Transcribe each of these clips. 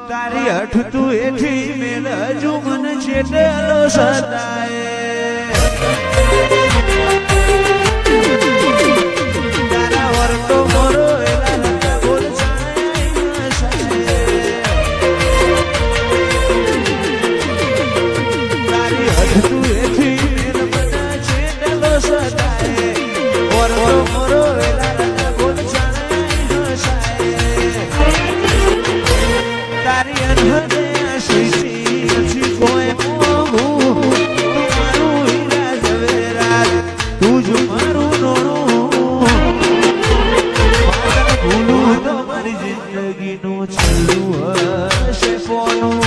તારી હઠ તું એથી મેલ હજુ મન છેટેલો સદાય તારા વર્તો મોરો એલા રંગા બોલ તારી હઠ તું એથી મેલ મન છેટેલો સદાય વર્તો મોરો એલા તારી અનહદે આશીષી નથી કોઈ મોગું મારું હીરા ઝવેરાત તું જ મારું નોણું ભૂલું તો મારી જિંદગીનું છેલ્લું હશે પોનું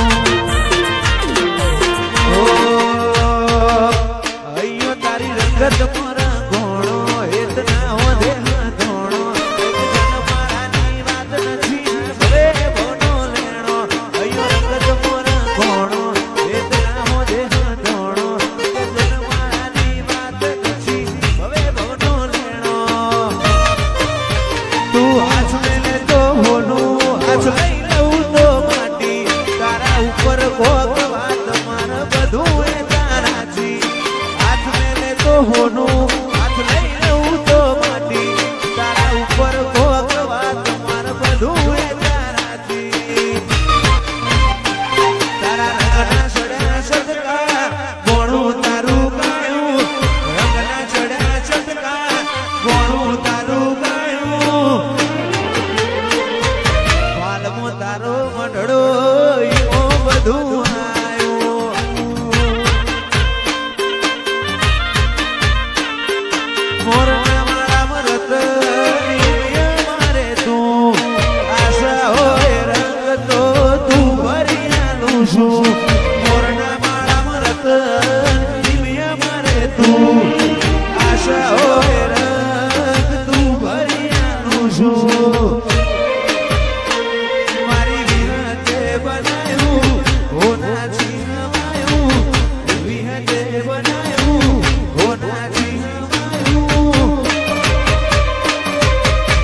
અయ్యో તારી રંગત મારા ઘોણો એતના વધે ધોણો મારાની વાત નથી ભલે હોનું હાથ લઈ લઉં તો માટી તારા ઉપર ભોગવા તમાર બધું એ તારાથી તારા રંગના ચડ્યા સદકા ગોણું તારું ગાયું રંગના ચડ્યા સદકા ગોણું તારું ગાયું વાલમો તારો મઢડો ઈઓ બધું મોરના મારા મરત મારે તું આશા હોય રંગ તો તું ભરી આલું છું મોરના મારા મરત મારે તું આશા હોય રંગ તું ભરી આલું છું મારી વિહતે બનાયું હોનાથી હમાયું વિહતે બનાયું હોનાથી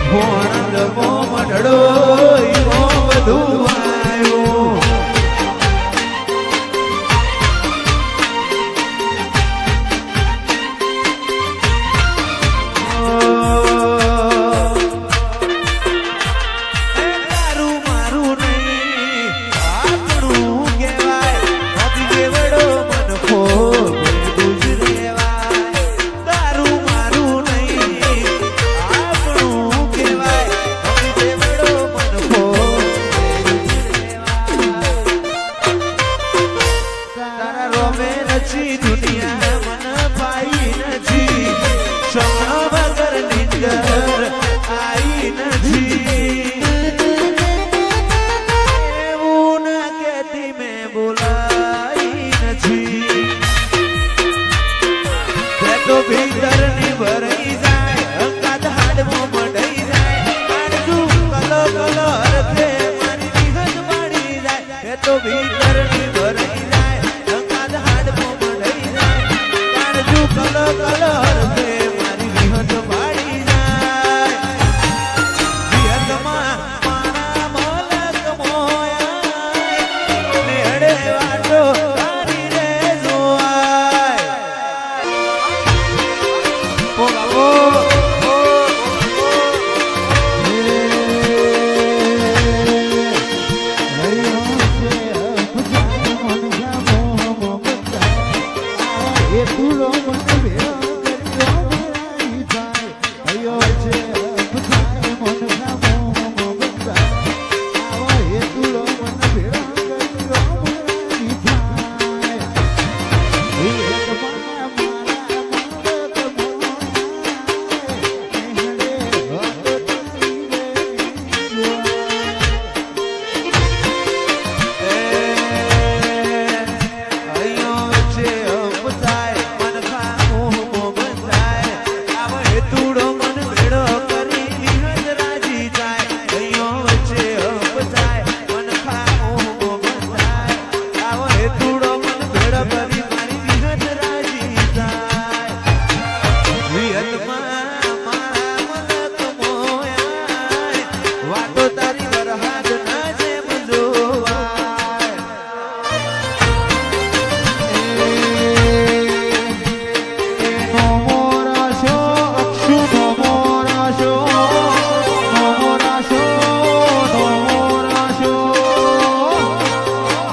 ભોણંદમો મઢડો ઈઓ બધું આવ્યું તારું મારું નહીં આપણું કહેવાય નથી જેવડો મન ખો તારું મારું નહીં આપણું કહેવાય તારા રોમે નથી દુનિયા મન પાઈ નથી સપના વગર નિંદર આઈ નથી એવું ના કહેતી મેં બોલાઈ નથી તે તો ભીતરની ભરાઈ જાય અંગાત હાડમાં મઢાઈ જાય હાડકું કલો કલો હરખે મારી વિહત પાડી જાય તે તો ભીતર